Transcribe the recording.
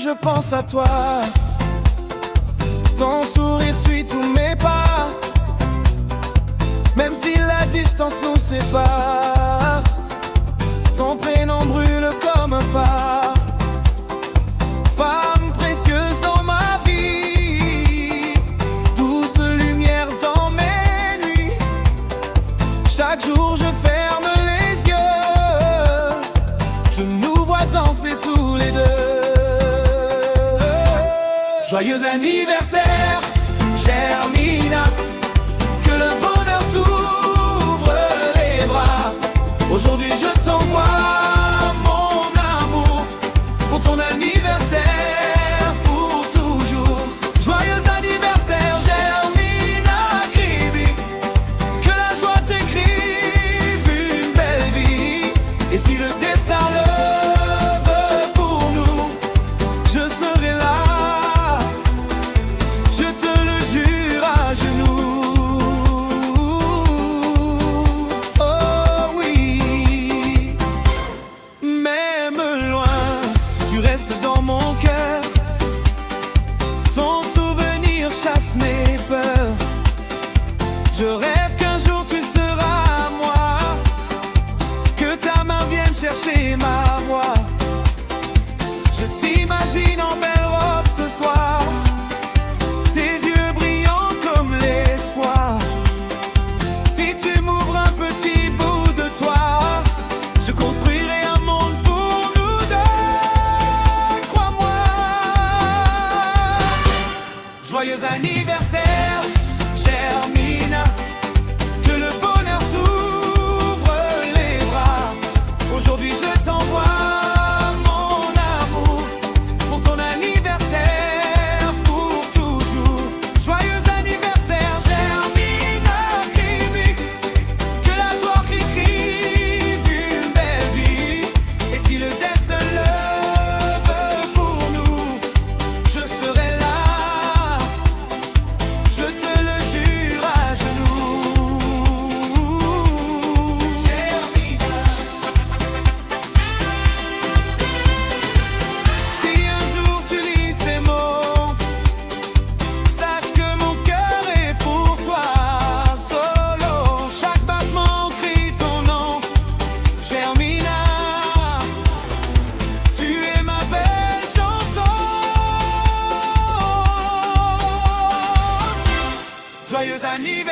je pense à toi. Ton sourire suit tous mes pas, même si la distance nous sépare. Ton prénom brûle comme un phare, femme précieuse dans ma vie, douce lumière dans mes nuits. Chaque jour je ferme les yeux, je nous vois danser tous les deux. Joyeux anniversaire, chère Mina, que le bonheur t'ouvre les bras. Aujourd'hui je t'envoie mon amour pour ton anniversaire, pour toujours. Joyeux anniversaire, Germina Krivi, que la joie t'écrive une belle vie. Et si le destin le veut pour nous, je serai là, je te le jure à genoux. Oh oui, même loin, tu restes dans mon cœur. Ton souvenir chasse mes peurs. Je rêve qu'un jour tu seras à moi, que ta main vienne chercher ma voix. Je t'imagine en belle robe ce soir, tes yeux brillants comme l'espoir. Si tu m'ouvres un petit bout de toi, je construirai un monde pour nous deux, crois-moi. Joyeux anniversaire, chère Mina, que le bonheur t'ouvre les bras. Aujourd'hui je t'envoie mon amour pour ton anniversaire, pour toujours. Joyeux anniversaire, Germina Krivi, que la joie t'écrive une belle vie. Et si le destin le veut pour nous, je serai là, je te le jure à genoux. Germina. Si un jour tu lis ces mots, sache que mon cœur est pour toi. Solo, chaque battement crie ton nom. Germina, tu es ma belle chanson. Joyeux anniversaire.